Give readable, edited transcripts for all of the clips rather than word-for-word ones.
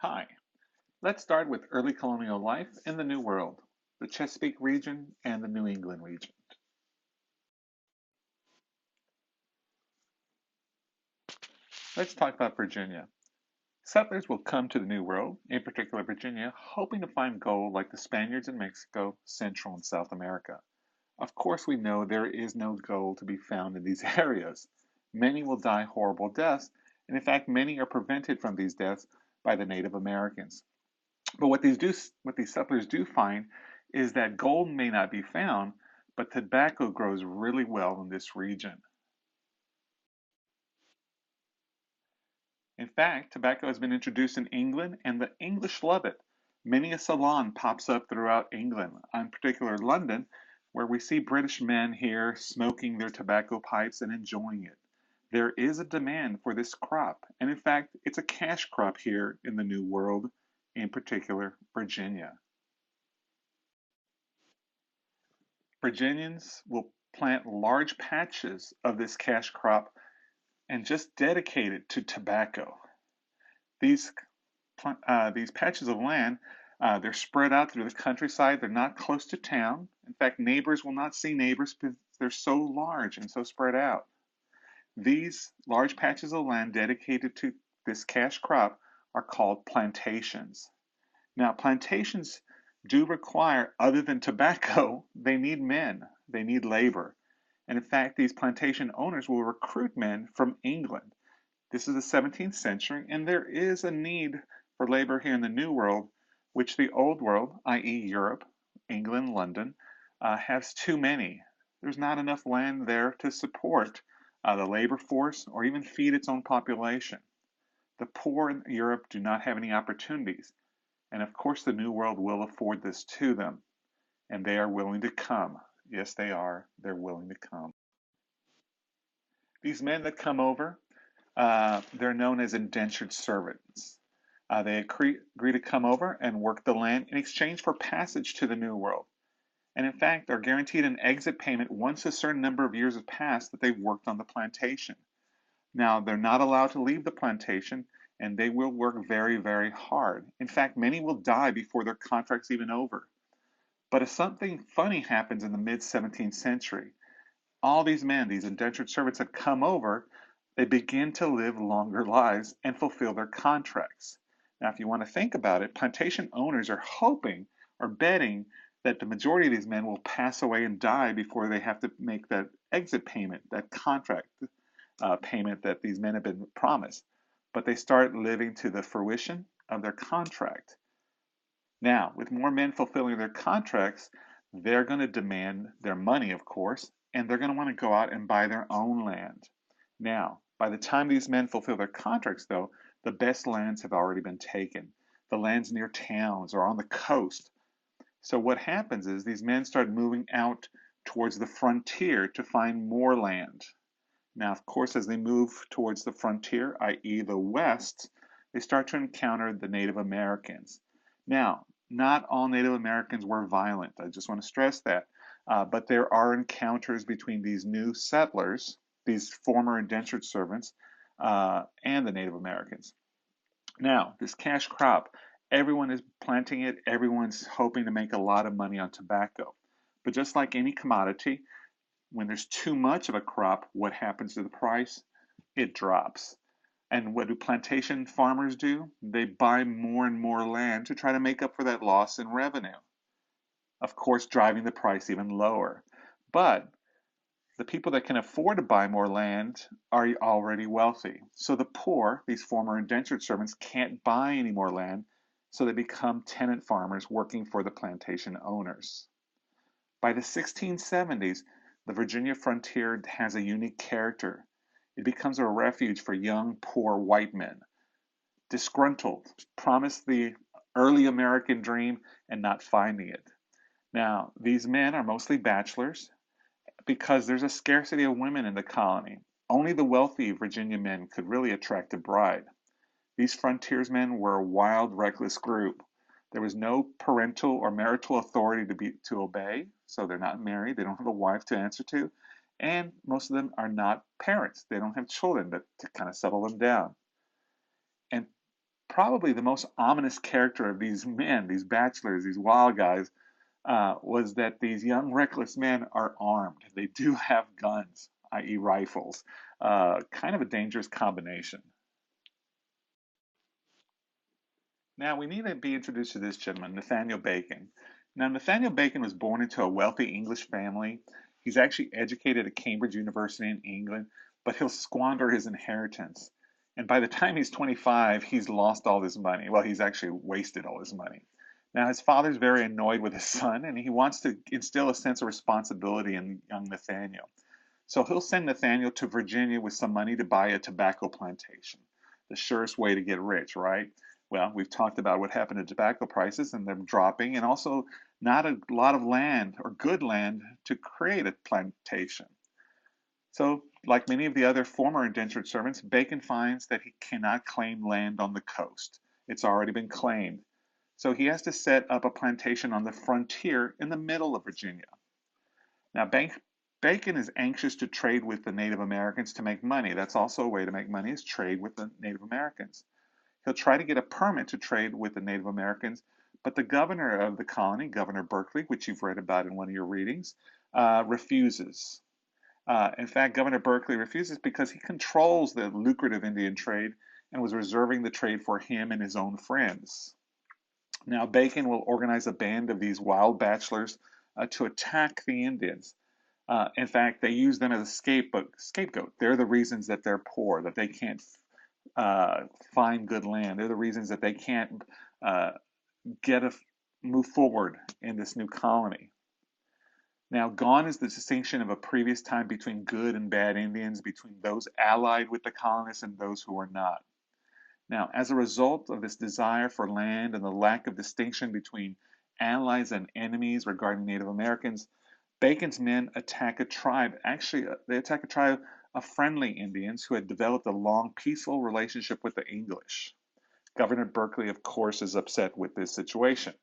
Hi, let's start with early colonial life in the New World, the Chesapeake region and the New England region. Let's talk about Virginia. Settlers will come to the New World, in particular Virginia, hoping to find gold like the Spaniards in Mexico, Central and South America. Of course, we know there is no gold to be found in these areas. Many will die horrible deaths, and in fact, many are prevented from these deaths by the Native Americans. But what these settlers do find is that gold may not be found, but tobacco grows really well in this region. In fact, tobacco has been introduced in England and the English love it. Many a salon pops up throughout England, in particular London, where we see British men here smoking their tobacco pipes and enjoying it. There is a demand for this crop, and in fact, it's a cash crop here in the New World, in particular Virginia. Virginians will plant large patches of this cash crop and just dedicate it to tobacco. These these patches of land, they're spread out through the countryside. They're not close to town. In fact, neighbors will not see neighbors because they're so large and so spread out. These large patches of land dedicated to this cash crop are called plantations. Now, plantations do require, other than tobacco, they need men, they need labor. And in fact, these plantation owners will recruit men from England. This is the 17th century, and there is a need for labor here in the New World, which the Old World, i.e., Europe, England, London, has too many. There's not enough land there to support the labor force or even feed its own population. The poor in Europe do not have any opportunities. And of course, the New World will afford this to them, and they are willing to come. Yes, they are. They're willing to come. These men that come over, they're known as indentured servants. They agree to come over and work the land in exchange for passage to the New World. And in fact, are guaranteed an exit payment once a certain number of years have passed that they've worked on the plantation. Now, they're not allowed to leave the plantation, and they will work very, very hard. In fact, many will die before their contract's even over. But if something funny happens in the mid 17th century, all these men, these indentured servants that come over, they begin to live longer lives and fulfill their contracts. Now, if you want to think about it, plantation owners are hoping or betting that the majority of these men will pass away and die before they have to make that exit payment, that contract payment that these men have been promised. But they start living to the fruition of their contract. Now, with more men fulfilling their contracts, they're going to demand their money, of course, and they're going to want to go out and buy their own land. Now, by the time these men fulfill their contracts, though, the best lands have already been taken. The lands near towns or on the coast. So what happens is these men start moving out towards the frontier to find more land. Now, of course, as they move towards the frontier, i.e. the west, they start to encounter the Native Americans. Now, not all Native Americans were violent. I just want to stress that. But there are encounters between these new settlers, these former indentured servants, and the Native Americans. Now, this cash crop, everyone is planting it, everyone's hoping to make a lot of money on tobacco. But just like any commodity, when there's too much of a crop, what happens to the price? It drops. And what do plantation farmers do? They buy more and more land to try to make up for that loss in revenue. Of course, driving the price even lower. But the people that can afford to buy more land are already wealthy. So the poor, these former indentured servants, can't buy any more land, so they become tenant farmers working for the plantation owners. By the 1670s, the Virginia frontier has a unique character. It becomes a refuge for young, poor white men, disgruntled, promised the early American dream and not finding it. Now, these men are mostly bachelors because there's a scarcity of women in the colony. Only the wealthy Virginia men could really attract a bride. These frontiersmen were a wild, reckless group. There was no parental or marital authority to obey, so they're not married, they don't have a wife to answer to, and most of them are not parents. They don't have children to kind of settle them down. And probably the most ominous character of these men, these bachelors, these wild guys, was that these young, reckless men are armed. They do have guns, i.e., rifles. Kind of a dangerous combination. Now, we need to be introduced to this gentleman, Nathaniel Bacon. Now, Nathaniel Bacon was born into a wealthy English family. He's actually educated at Cambridge University in England, but he'll squander his inheritance. And by the time he's 25, he's lost all his money. Well, he's actually wasted all his money. Now, his father's very annoyed with his son, and he wants to instill a sense of responsibility in young Nathaniel. So he'll send Nathaniel to Virginia with some money to buy a tobacco plantation. The surest way to get rich, right? Well, we've talked about what happened to tobacco prices and them dropping, and also not a lot of land or good land to create a plantation. So, like many of the other former indentured servants, Bacon finds that he cannot claim land on the coast. It's already been claimed. So he has to set up a plantation on the frontier in the middle of Virginia. Now, Bacon is anxious to trade with the Native Americans to make money. That's also a way to make money, is trade with the Native Americans. He'll try to get a permit to trade with the Native Americans, but the governor of the colony, Governor Berkeley, which you've read about in one of your readings, refuses. In fact, Governor Berkeley refuses because he controls the lucrative Indian trade and was reserving the trade for him and his own friends. Now, Bacon will organize a band of these wild bachelors to attack the Indians. In fact, they use them as a scapegoat. They're the reasons that they're poor, that they can't find good land. They're the reasons that they can't uh, get a move forward in this new colony. Now, gone is the distinction of a previous time between good and bad Indians, between those allied with the colonists and those who were not. Now, as a result of this desire for land and the lack of distinction between allies and enemies regarding Native Americans, Bacon's men attack a tribe. Actually, they attack a tribe of friendly Indians who had developed a long, peaceful relationship with the English. Governor Berkeley, of course, is upset with this situation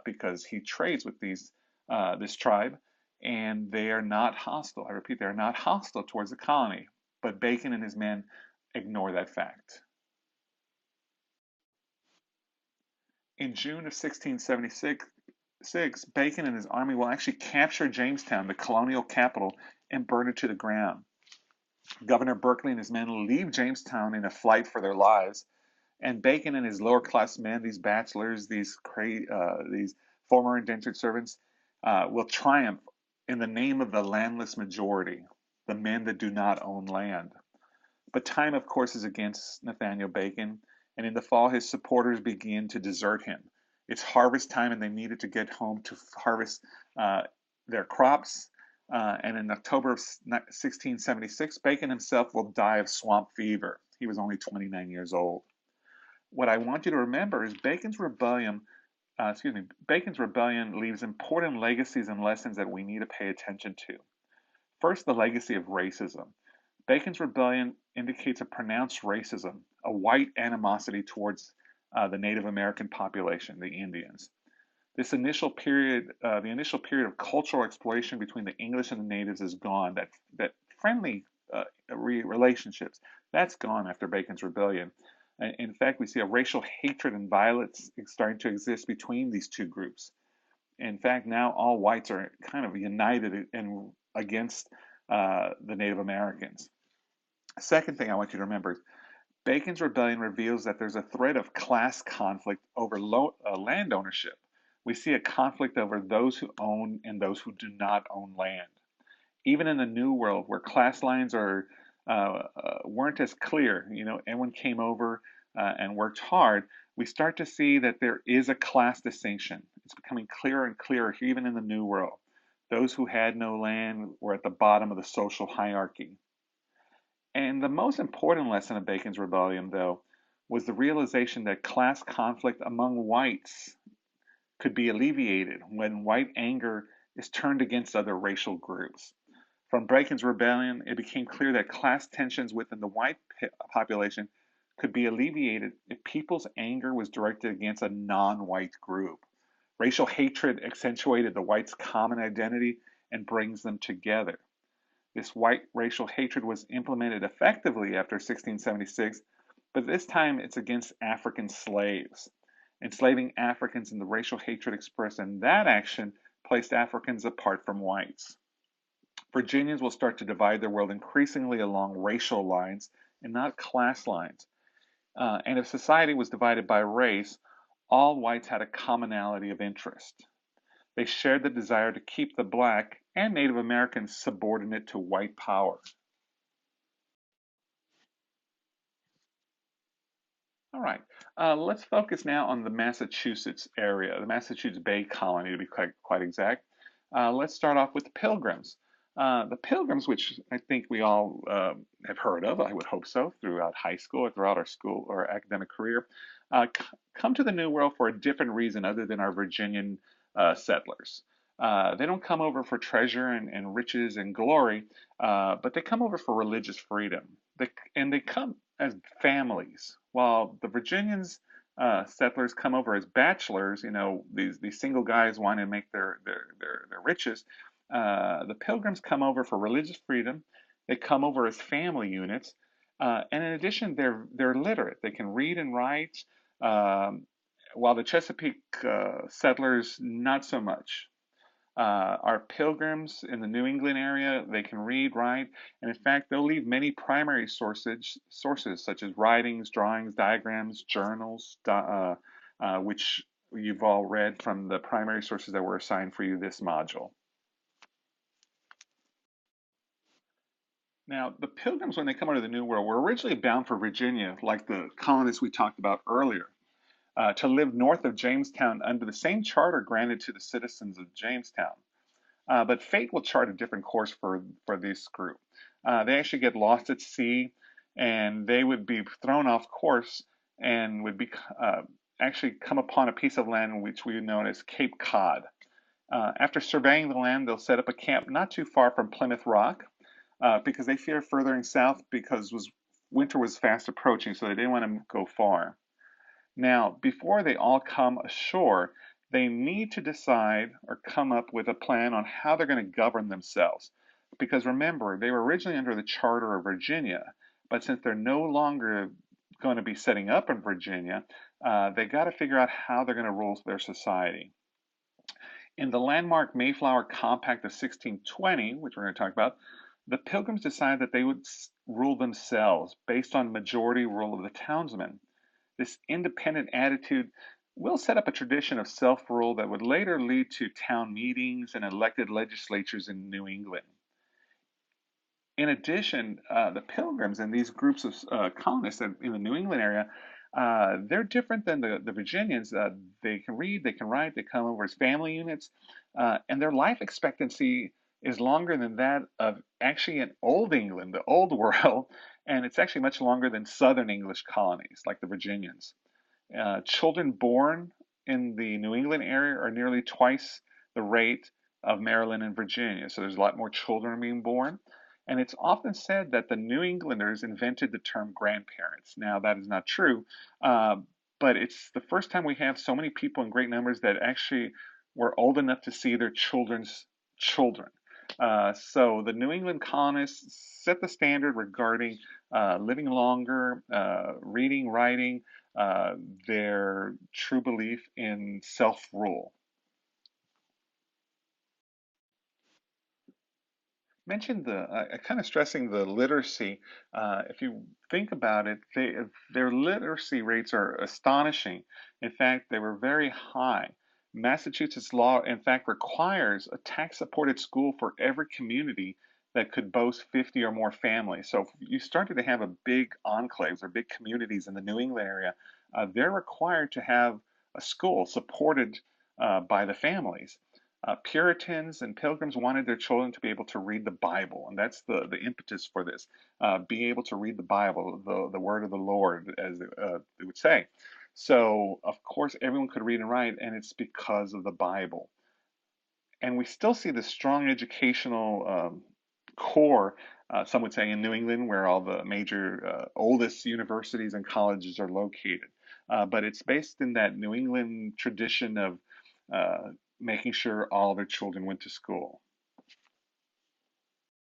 because he trades with this tribe, and they are not hostile. I repeat, they are not hostile towards the colony. But Bacon and his men ignore that fact. In June of 1676, Bacon and his army will actually capture Jamestown, the colonial capital, and burn it to the ground. Governor Berkeley and his men leave Jamestown in a flight for their lives, and Bacon and his lower class men, these bachelors, these former indentured servants, will triumph in the name of the landless majority, the men that do not own land. But time, of course, is against Nathaniel Bacon, and in the fall, his supporters begin to desert him. It's harvest time, and they needed to get home to harvest their crops. And in October of 1676, Bacon himself will die of swamp fever. He was only 29 years old. What I want you to remember is Bacon's rebellion leaves important legacies and lessons that we need to pay attention to. First, the legacy of racism. Bacon's rebellion indicates a pronounced racism, a white animosity towards the Native American population, the Indians. The initial period of cultural exploration between the English and the natives is gone. That friendly relationships, that's gone after Bacon's rebellion. In fact, we see a racial hatred and violence starting to exist between these two groups. In fact, now all whites are kind of united against the Native Americans. Second thing I want you to remember is Bacon's rebellion reveals that there's a threat of class conflict over land ownership. We see a conflict over those who own and those who do not own land. Even in the New World, where class lines weren't as clear, everyone came over and worked hard. We start to see that there is a class distinction. It's becoming clearer and clearer, even in the New World. Those who had no land were at the bottom of the social hierarchy. And the most important lesson of Bacon's rebellion, though, was the realization that class conflict among whites could be alleviated when white anger is turned against other racial groups. From Bacon's rebellion, it became clear that class tensions within the white population could be alleviated if people's anger was directed against a non-white group. Racial hatred accentuated the whites' common identity and brings them together. This white racial hatred was implemented effectively after 1676 but this time it's against African slaves. Enslaving Africans and the racial hatred expressed in that action placed Africans apart from whites. Virginians will start to divide their world increasingly along racial lines and not class lines. And if society was divided by race, all whites had a commonality of interest. They shared the desire to keep the black and Native Americans subordinate to white power. All right, let's focus now on the Massachusetts area, the Massachusetts Bay Colony to be quite exact. Let's start off with the Pilgrims. The Pilgrims, which I think we all have heard of, I would hope so, throughout high school or throughout our school or academic career, come to the New World for a different reason other than our Virginian settlers. They don't come over for treasure and riches and glory, but they come over for religious freedom. They come as families, while the Virginians settlers come over as bachelors. You know, these single guys want to make their riches. The Pilgrims come over for religious freedom. They come over as family units, and in addition, they're literate. They can read and write. Um, while the Chesapeake settlers, not so much. Our pilgrims in the New England area, they can read, write, and in fact, they'll leave many primary sources such as writings, drawings, diagrams, journals, which you've all read from the primary sources that were assigned for you this module. Now, the pilgrims, when they come out of the New World, were originally bound for Virginia, like the colonists we talked about earlier, to live north of Jamestown under the same charter granted to the citizens of Jamestown. But fate will chart a different course for this group. They actually get lost at sea, and they would be thrown off course and would be actually come upon a piece of land which we know as Cape Cod. After surveying the land, they'll set up a camp not too far from Plymouth Rock because they fear furthering south because winter was fast approaching, so they didn't want to go far. Now, before they all come ashore, they need to decide or come up with a plan on how they're going to govern themselves. Because remember, they were originally under the Charter of Virginia, but since they're no longer going to be setting up in Virginia, they got to figure out how they're going to rule their society. In the landmark Mayflower Compact of 1620, which we're going to talk about, the Pilgrims decided that they would rule themselves based on majority rule of the townsmen. This independent attitude will set up a tradition of self-rule that would later lead to town meetings and elected legislatures in New England. In addition, the Pilgrims and these groups of colonists in the New England area, they're different than the Virginians. They can read, they can write, they come over as family units, and their life expectancy is longer than that of actually in Old England, the Old World, and it's actually much longer than Southern English colonies like the Virginians. Children born in the New England area are nearly twice the rate of Maryland and Virginia. So there's a lot more children being born. And it's often said that the New Englanders invented the term grandparents. Now, that is not true, uh, but it's the first time we have so many people in great numbers that actually were old enough to see their children's children. So the New England colonists set the standard regarding living longer, reading, writing, uh, their true belief in self-rule. Mentioned kind of stressing the literacy. If you think about it, their literacy rates are astonishing. In fact, they were very high. Massachusetts law, in fact, requires a tax-supported school for every community that could boast 50 or more families. So if you started to have a big enclaves or big communities in the New England area, they're required to have a school supported by the families. Puritans and Pilgrims wanted their children to be able to read the Bible, and that's the impetus for this. Be able to read the Bible, the word of the Lord, as they would say. So, of course, everyone could read and write, and it's because of the Bible. And we still see the strong educational core, some would say, in New England, where all the major oldest universities and colleges are located. But it's based in that New England tradition of uh, making sure all their children went to school.